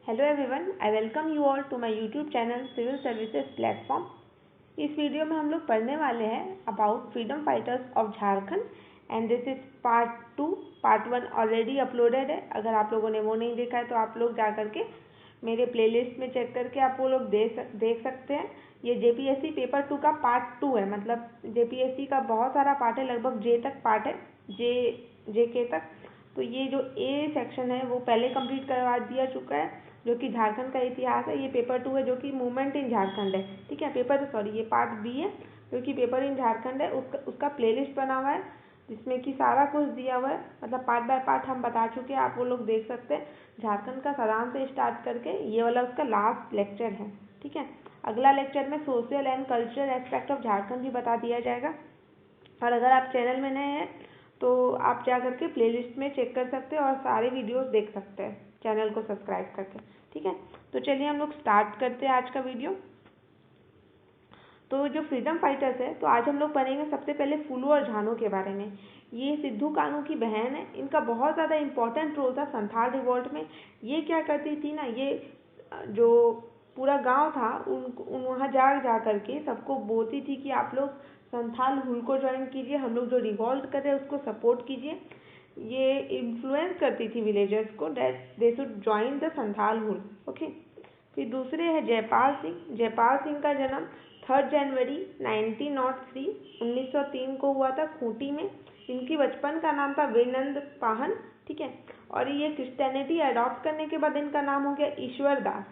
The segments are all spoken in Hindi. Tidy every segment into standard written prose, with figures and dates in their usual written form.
Hello everyone, I welcome you all to my YouTube channel civil services platform. इस वीडियो में हम लोग पढ़ने वाले हैं about freedom fighters of Jharkhand and this is part 2। Part 1 already uploaded है। अगर आप लोगों ने वो नहीं देखा है तो आप लोग जा करके मेरे प्लेलिस्ट में चेक करके आप वो लोग देख सकते हैं। ये जेपीएससी पेपर 2 का पार्ट 2 है, मतलब जेपीएससी का बहुत सारा पार्ट है, लगभग जे तक पार्ट है, जे के तक। तो ये जो ए सेक्शन है वो पहले कंप्लीट करवा दिया चुका है, जो कि झारखंड का इतिहास है। ये पेपर 2 है जो कि मूवमेंट इन झारखंड है, ठीक है। ये पार्ट बी है जो कि पेपर इन झारखंड है। उसका प्लेलिस्ट बना हुआ है जिसमें कि सारा कुछ दिया हुआ है, मतलब पार्ट बाय पार्ट हम बता चुके हैं, आप वो लोग देख सकते हैं। झारखंड का सारांश से स्टार्ट करके ये वाला उसका लास्ट लेक्चर है, ठीक है। अगला लेक्चर में social and cultural aspect of Jharkhand भी बता दिया जाएगा। और अगर आप चैनल में नए हैं तो आप जा करके प्लेलिस्ट में चेक कर सकते हैं और सारे वीडियोस देख सकते हैं चैनल को सब्सक्राइब करके, ठीक है। तो चलिए हम लोग स्टार्ट करते हैं आज का वीडियो। तो जो फ्रीडम फाइटर्स है, तो आज हम लोग पढ़ेंगे सबसे पहले फूलू और झानो के बारे में। ये सिद्धू कानू की बहन है। इनका बहुत ज़्यादा इंपॉर्टेंट रोल था संथाल रिवॉल्ट में। ये क्या करती थी ना, ये जो पूरा गांव था उन वहाँ जा करके सबको बोलती थी कि आप लोग संथाल हुल को ज्वाइन कीजिए, हम लोग जो रिवॉल्ट कर रहे हैं उसको सपोर्ट कीजिए। ये इन्फ्लुएंस करती थी विलेजर्स को that they should join the Santhal Hul, okay. फिर दूसरे है जयपाल सिंह। जयपाल सिंह का जन्म 3 जनवरी 1903 को हुआ था खूंटी में। इनकी बचपन का नाम था वीरनंद पाहन, ठीक है। और ये क्रिश्चियनिटी अडॉप्ट करने के बाद इनका नाम हो गया ईश्वर दास।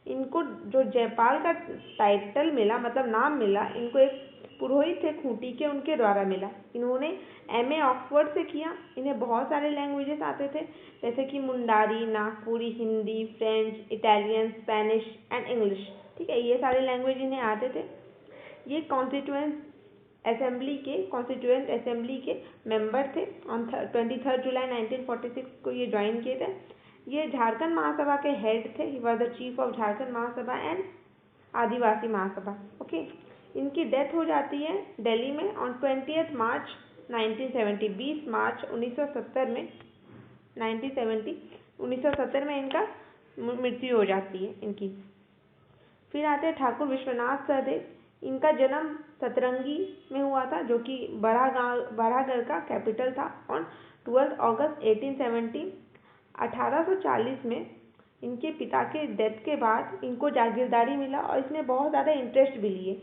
इनको जो जयपाल का टाइटल मिला, मतलब नाम मिला, इनको एक पुरोहित थे खूंटी के, उनके द्वारा मिला। इन्होंने एमए ऑक्सफोर्ड से किया। इन्हें बहुत सारे लैंग्वेजेस आते थे, जैसे कि Mundari, Nagpuri, Hindi, French, Italian, Spanish and English, ठीक है। ये सारे लैंग्वेज इन्हें आते थे। ये कॉन्स्टिट्यूएंट असेंबली के मेंबर थे। ऑन 23 जुलाई 1946 को ये ज्वाइन किए थे। ये झारखंड महासभा के हेड थे। He was the chief of Jharkhand Mahasabha and Adivasi Mahasabha, okay. इनकी डेथ हो जाती है दिल्ली में ऑन 20 मार्च 1970, 20 मार्च 1970 में 1970 में इनका मृत्यु हो जाती है इनकी। फिर आते हैं ठाकुर विश्वनाथ सहदेव। इनका जन्म सतरंगी में हुआ था, जो कि बड़ागढ़ का कैपिटल था, ऑन 12 अगस्त 1870। 1840 में इनके पिता के डेथ के बाद इनको जागीरदारी मिला और इसमें बहुत ज़्यादा इंटरेस्ट भी लिए,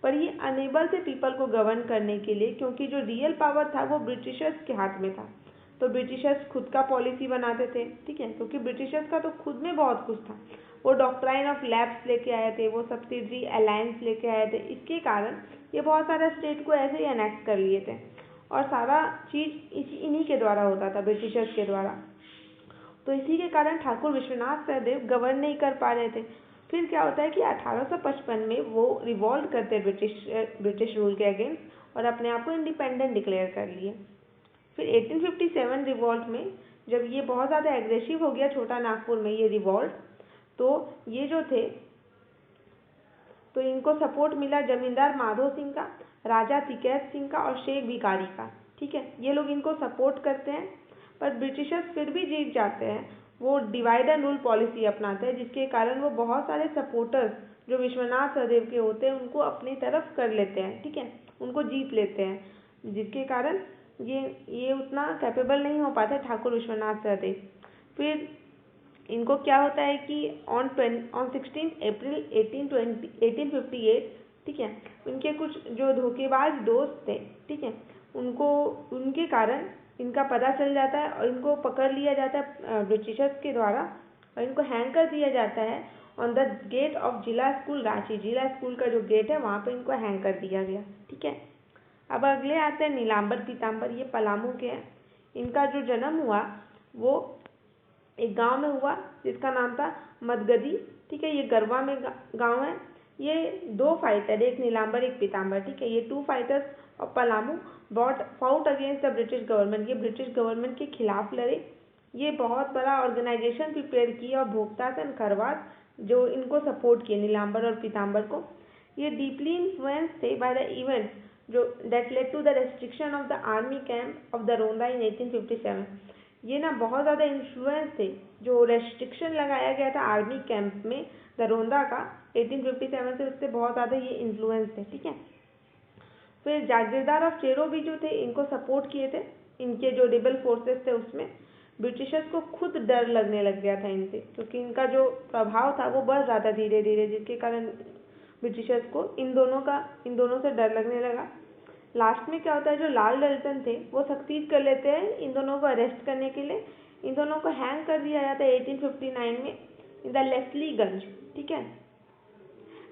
पर ये अनेबल थे पीपल को गवर्न करने के लिए, क्योंकि जो रियल पावर था वो ब्रिटिशर्स के हाथ में था। तो ब्रिटिशर्स खुद का पॉलिसी बनाते थे, ठीक है, क्योंकि ब्रिटिशर्स का तो खुद में बहुत कुछ था। वो डॉक्ट्राइन ऑफ लैप्स लेके आए थे, वो सब्सिडरी अलायंस लेके आए थे। इसके कारण ये बहुत सारे स्टेट को ऐसे ही एनेक्ट कर लिए थे और सारा चीज़ इन्हीं के द्वारा होता था, ब्रिटिशर्स के द्वारा। तो इसी के कारण ठाकुर विश्वनाथ सहदेव गवर्न नहीं कर पा रहे थे। फिर क्या होता है कि 1855 में वो रिवॉल्ट करते हैं ब्रिटिश रूल के अगेंस्ट और अपने आप को इंडिपेंडेंट डिक्लेयर कर लिए। फिर 1857 रिवॉल्ट में जब ये बहुत ज़्यादा एग्रेसिव हो गया छोटा नागपुर में ये रिवॉल्ट, तो ये जो थे, तो इनको सपोर्ट मिला जमींदार माधो सिंह का, राजा तिकैत सिंह का और शेख भिखारी का, ठीक है। ये लोग इनको सपोर्ट करते हैं, पर ब्रिटिशर्स फिर भी जीत जाते हैं। वो डिवाइड एंड रूल पॉलिसी अपनाते हैं, जिसके कारण वो बहुत सारे सपोर्टर्स जो विश्वनाथ सहदेव के होते हैं उनको अपनी तरफ कर लेते हैं, ठीक है, उनको जीत लेते हैं, जिसके कारण ये उतना कैपेबल नहीं हो पाते ठाकुर विश्वनाथ सहदेव। फिर इनको क्या होता है कि ऑन 16 अप्रैल 1858, ठीक है, उनके कुछ जो धोखेबाज दोस्त थे, ठीक है, उनके कारण इनका पता चल जाता है और इनको पकड़ लिया जाता है ब्रिटिशर्स के द्वारा और इनको हैंग कर दिया जाता है on the gate of Zila school Ranchi. Zila school का जो गेट है वहाँ पे इनको हैंग कर दिया गया, ठीक है। अब अगले आते हैं नीलांबर पीताम्बर। ये पलामू के हैं। इनका जो जन्म हुआ वो एक गांव में हुआ जिसका नाम था मदगदी, ठीक है। ये गरवा में गांव है। ये 2 फाइटर, एक नीलांबर एक पीताम्बर, ठीक है। ये 2 fighters of Palamu fought against the British government. ये ब्रिटिश गवर्नमेंट के खिलाफ लड़े। ये बहुत बड़ा ऑर्गेनाइजेशन प्रिपेयर किया और भोक्तास एंड खरवास जो इनको सपोर्ट किए, नीलांबर और पीताम्बर को। ये डीपली इन्फ्लुएंस थे बाय द इवेंट्स जो that led to the restriction of the army camp of Doranda in 1857। ये ना बहुत ज़्यादा इन्फ्लुएंस थे। जो रेस्ट्रिक्शन लगाया गया था आर्मी कैंप में दरोंदा का 1857 से, उससे बहुत ज़्यादा ये इन्फ्लुएंस थे, ठीक है। फिर जागीरदार ऑफ चेरो भी जो थे इनको सपोर्ट किए थे, इनके जो रिबल फोर्सेस थे उसमें ब्रिटिशर्स को खुद डर लगने लग गया था इनसे, क्योंकि इनका जो प्रभाव था वो बढ़ रहा था धीरे धीरे, जिसके कारण ब्रिटिशर्स को इन दोनों से डर लगने लगा। लास्ट में क्या होता है, जो लाल दलचन थे वो सक्सीड कर लेते हैं इन दोनों को अरेस्ट करने के लिए। इन दोनों को हैंग कर दिया जाता है 1859 में इन द लेस्लीगंज, ठीक है।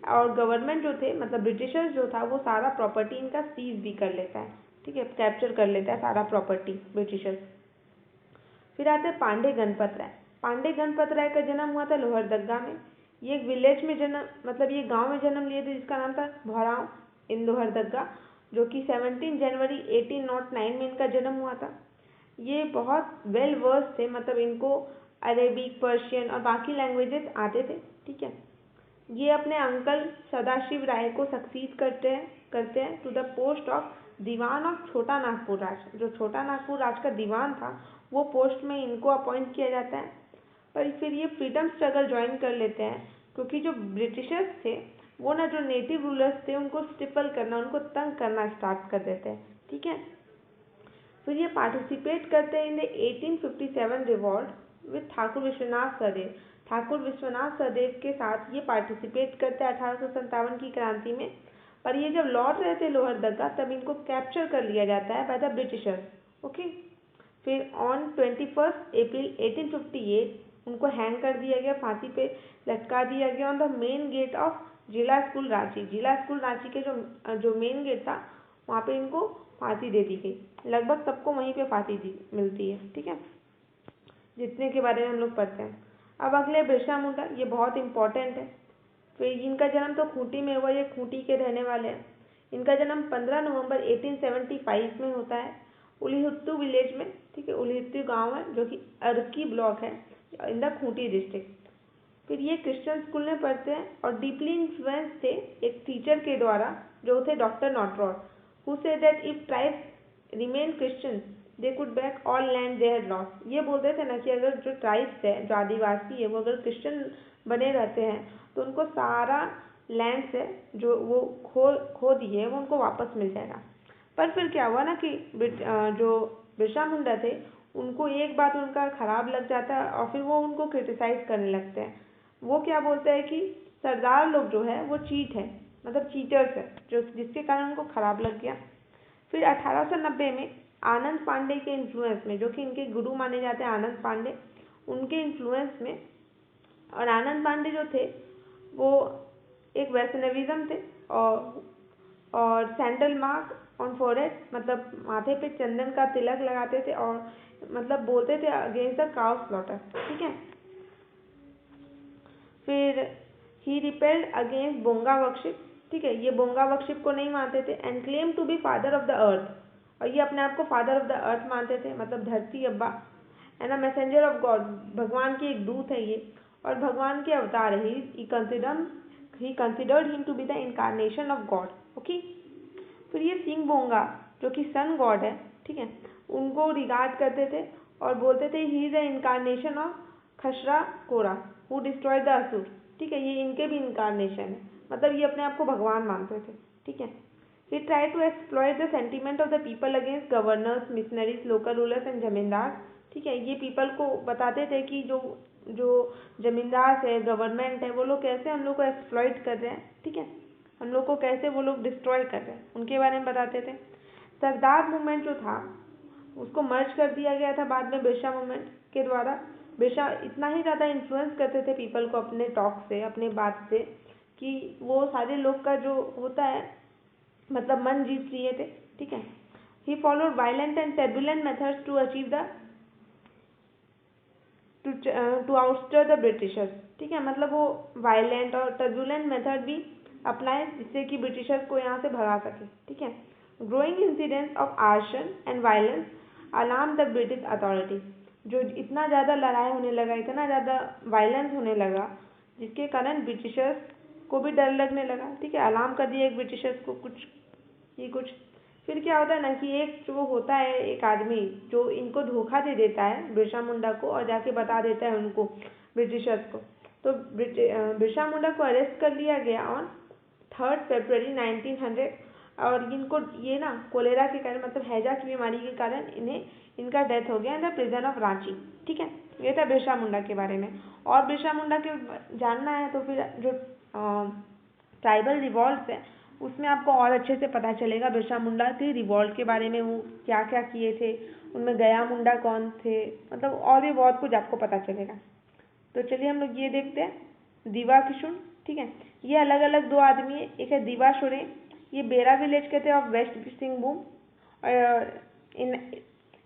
और गवर्नमेंट जो थे, मतलब ब्रिटिशर्स जो था, वो सारा प्रॉपर्टी इनका सीज भी कर लेता है, ठीक है, कैप्चर कर लेता है सारा प्रॉपर्टी ब्रिटिशर्स। फिर आते हैं पांडे गणपत राय। पांडे गणपत राय का जन्म हुआ था लोहरदग्गा में। ये एक विलेज में जन्म, मतलब ये गांव में जन्म लिए थे जिसका नाम था भौराव इन लोहरदग्गा, जो कि 17 जनवरी 1809 में इनका जन्म हुआ था। ये बहुत वेल वर्स थे, मतलब इनको अरेबिक, पर्शियन और बाकी लैंग्वेजेस आते थे, ठीक है। ये अपने अंकल सदाशिव राय को सक्सीड करते हैं टू द पोस्ट ऑफ दीवान ऑफ छोटा नागपुर राज। जो छोटा नागपुर राज का दीवान था वो पोस्ट में इनको अपॉइंट किया जाता है। पर फिर ये फ्रीडम स्ट्रगल ज्वाइन कर लेते हैं, क्योंकि जो ब्रिटिशर्स थे वो ना, जो नेटिव रूलर्स थे उनको स्टिपल करना, उनको तंग करना स्टार्ट कर देते हैं, ठीक है। फिर ये पार्टिसिपेट करते हैं in the 1857 revolt with Thakur Vishwanath Sahdeo. Thakur Vishwanath Sahdeo के साथ ये पार्टिसिपेट करते हैं 1857 की क्रांति में। पर ये जब लौट रहे थे लोहरदग्गा तब इनको कैप्चर कर लिया जाता है बाय द ब्रिटिशर्स, ओके। फिर ऑन 21 अप्रैल 1858 उनको हैंग कर दिया गया, फांसी पे लटका दिया गया on the main gate of Zila school Ranchi. Zila school Ranchi के जो मेन गेट था वहाँ पे इनको फांसी दे दी गई। लगभग सबको वहीं पे फांसी मिलती है, ठीक है, जितने के बारे में हम लोग पढ़ते हैं। अब अगले बिरसा मुंडा, ये बहुत इंपॉर्टेंट है। फिर इनका जन्म तो खूंटी में हुआ, ये खूंटी के रहने वाले हैं। इनका जन्म 15 नवंबर 1875 में होता है उलीहुत्तू विलेज में, ठीक है। उलीहुत्तू गांव है जो कि अर्की ब्लॉक है इन द खूंटी डिस्ट्रिक्ट। फिर ये क्रिश्चियन स्कूल में पढ़ते हैं और डीपली इन्फ्लुएंस थे एक टीचर के द्वारा जो थे doctor Nottrott, who said that if tribes remain Christian they could back all land they had lost. ये बोलते थे ना कि अगर जो ट्राइब्स है, जो आदिवासी है, वो अगर क्रिश्चियन बने रहते हैं तो उनको सारा लैंड से जो वो खो दिए वो उनको वापस मिल जाएगा। पर फिर क्या हुआ ना कि जो बिरसा मुंडा थे उनको एक बात उनका खराब लग जाता है और फिर वो उनको क्रिटिसाइज करने लगते हैं। वो क्या बोलते हैं कि सरदार लोग जो है वो चीट है, मतलब चीटर्स है, जो जिसके कारण उनको खराब लग गया। फिर 1890 में आनंद पांडे के इन्फ्लुएंस में, जो कि इनके गुरु माने जाते हैं आनंद पांडे, उनके इन्फ्लुएंस में, और आनंद पांडे जो थे वो एक वैष्णविज्म थे और सैंडल मार्क ऑन फोरहेड, मतलब माथे पे चंदन का तिलक लगाते थे और मतलब बोलते थे अगेंस्ट द काउ स्लॉटर, ठीक है। फिर he repelled against Bonga worship, ठीक है, ये बोंगा वर्शिप को नहीं मानते थे and claim to be father of the earth, और ये अपने आप को फादर ऑफ द अर्थ मानते थे, मतलब धरती अब्बा, and a messenger of God, भगवान के एक दूत है ये और भगवान के अवतार है। He considered him to be the incarnation of god, okay. फिर ये सिंह बोंगा जो कि सन गॉड है, ठीक है, उनको रिगार्ड करते थे और बोलते थे he is the incarnation of खसरा कोरा हु डिस्ट्रॉयड द असुर, ठीक है, ये इनके भी इनकारनेशन है, मतलब ये अपने आप को भगवान मानते थे, ठीक है। He try to exploit the sentiment of the people against governors, missionaries, local rulers and zamindar, ठीक है। ये पीपल को बताते थे कि जो जमींदार है, गवर्नमेंट है, वो लोग कैसे हम लोग को एक्सप्लॉइट कर रहे हैं, ठीक है, हम लोग को कैसे वो लोग डिस्ट्रॉय कर रहे हैं, उनके बारे में बताते थे। सरदार मूवमेंट जो था उसको मर्ज कर दिया गया था बाद में बिरसा मूवमेंट के द्वारा। बिरसा इतना ही ज़्यादा इन्फ्लुएंस करते थे पीपल को अपने टॉक से, अपने बात से, कि वो सारे लोग का जो होता है मतलब मन जीत लिए थे, ठीक है। He followed violent and turbulent methods to achieve the to ouster the britishers, ठीक है, मतलब वो वायलेंट और टर्बुलेंट मेथड भी अप्लाई जिससे कि ब्रिटिशर्स को यहाँ से भगा सके, ठीक है। Growing incidents of arson and violence alarm the British authority, जो इतना ज़्यादा लड़ाई होने लगा, इतना ज़्यादा वायलेंस होने लगा, जिसके कारण ब्रिटिशर्स को भी डर लगने लगा, ठीक है, अलार्म कर दिया एक ब्रिटिशर्स को कुछ। फिर क्या होता है ना कि एक जो होता है एक आदमी जो इनको धोखा दे देता है बिरसा मुंडा को और जाके बता देता है उनको ब्रिटिशर्स को। तो बिरसा मुंडा को अरेस्ट कर लिया गया ऑन 3 फरवरी 1900 और इनको ये ना कोलेरा के कारण मतलब हैजा की बीमारी के कारण इनका डेथ हो गया in the prison of Ranchi. ठीक है, ये था बिरसा मुंडा के बारे में। और बिरसा मुंडा के जानना है तो फिर जो ट्राइबल रिवॉल्ट है उसमें आपको और अच्छे से पता चलेगा बिरसा मुंडा के रिवॉल्ट के बारे में, वो क्या क्या किए थे, उनमें गया मुंडा कौन थे, मतलब और भी बहुत कुछ आपको पता चलेगा। तो चलिए हम लोग ये देखते हैं दीवा किशुन। ठीक है, ये अलग अलग दो आदमी है, एक है दीवा सोरेन, ये बेरा विलेज के थे ऑफ वेस्ट सिंहभूम इन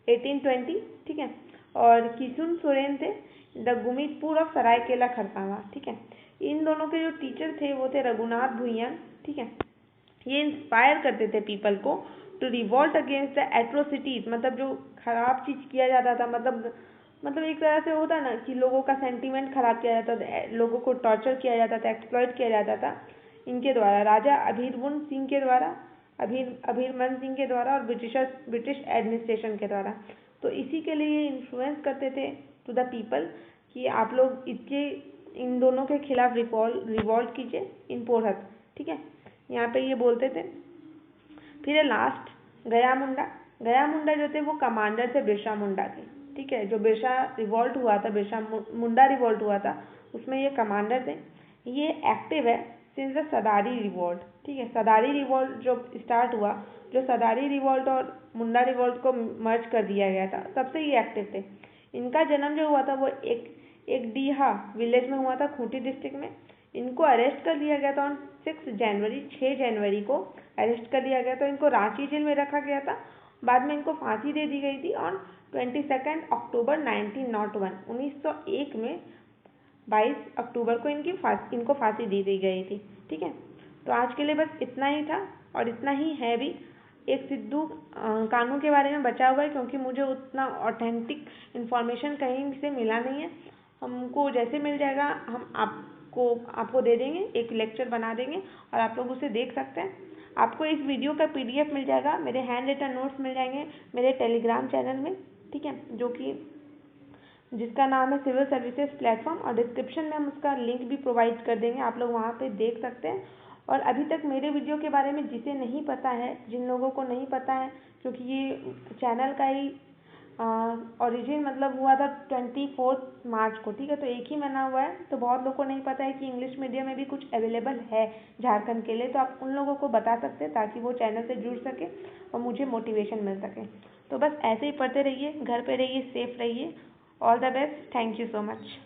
1820। ठीक है, और किशुन सोरेन थे द गुमितपुर ऑफ सरायकेला खरसावां। ठीक है, इन दोनों के जो टीचर थे वो थे रघुनाथ भुइयान। ठीक है, ये इंस्पायर करते थे पीपल को to revolt against the atrocities, मतलब जो खराब चीज किया जाता था, मतलब एक तरह से होता ना कि लोगों का सेंटीमेंट खराब किया जाता था, लोगों को टॉर्चर किया जाता था, एक्सप्लॉइट किया जाता था इनके द्वारा, राजा अभीरमन सिंह के द्वारा, अभीरमन सिंह के द्वारा और ब्रिटिश एडमिनिस्ट्रेशन के द्वारा। तो इसी के लिए ये इन्फ्लुएंस करते थे टू द पीपल कि आप लोग इन दोनों के खिलाफ रिवॉल्ट कीजिए इन पोरहत। ठीक है, यहाँ पे ये बोलते थे। फिर लास्ट गया मुंडा जो थे वो कमांडर थे बिरसा मुंडा के। ठीक है, जो बिरसा रिवॉल्ट हुआ था, बिरसा मुंडा रिवॉल्ट हुआ था, उसमें ये कमांडर थे। ये एक्टिव है सिंस द सदारी रिवॉल्ट। ठीक है, सदारी रिवॉल्ट जो स्टार्ट हुआ, जो सदारी रिवॉल्ट और मुंडा रिवॉल्ट को मर्ज कर दिया गया था, तब से ये एक्टिव थे। इनका जन्म जो हुआ था वो एक डीहा विलेज में हुआ था, खूंटी डिस्ट्रिक्ट में। इनको अरेस्ट कर लिया गया था ऑन 6 जनवरी को अरेस्ट कर लिया गया था। इनको रांची जेल में रखा गया था, बाद में इनको फांसी दे दी गई थी ऑन 22 अक्टूबर 1901 में 22 अक्टूबर को इनको फांसी दे दी गई थी। ठीक है, तो आज के लिए बस इतना ही था और इतना ही है भी। एक सिद्धू कानू के बारे में बचा हुआ है क्योंकि मुझे उतना ऑथेंटिक इन्फॉर्मेशन कहीं से मिला नहीं है। हमको जैसे मिल जाएगा हम आपको दे देंगे, एक लेक्चर बना देंगे और आप लोग उसे देख सकते हैं। आपको इस वीडियो का PDF मिल जाएगा, मेरे हैंड रिटन नोट्स मिल जाएंगे मेरे टेलीग्राम चैनल में। ठीक है, जिसका नाम है सिविल सर्विसेज प्लेटफॉर्म, और डिस्क्रिप्शन में हम उसका लिंक भी प्रोवाइड कर देंगे, आप लोग वहाँ पे देख सकते हैं। और अभी तक मेरे वीडियो के बारे में जिसे नहीं पता है, जिन लोगों को नहीं पता है, क्योंकि ये चैनल का ही ओरिजिन मतलब हुआ था 24 मार्च को। ठीक है, तो एक ही महीना हुआ है, तो बहुत लोगों को नहीं पता है कि इंग्लिश मीडियम में भी कुछ अवेलेबल है झारखंड के लिए, तो आप उन लोगों को बता सकते हैं ताकि वो चैनल से जुड़ सके और मुझे मोटिवेशन मिल सके। तो बस ऐसे ही पढ़ते रहिए, घर पे रहिए, सेफ रहिए। All the best, thank you so much.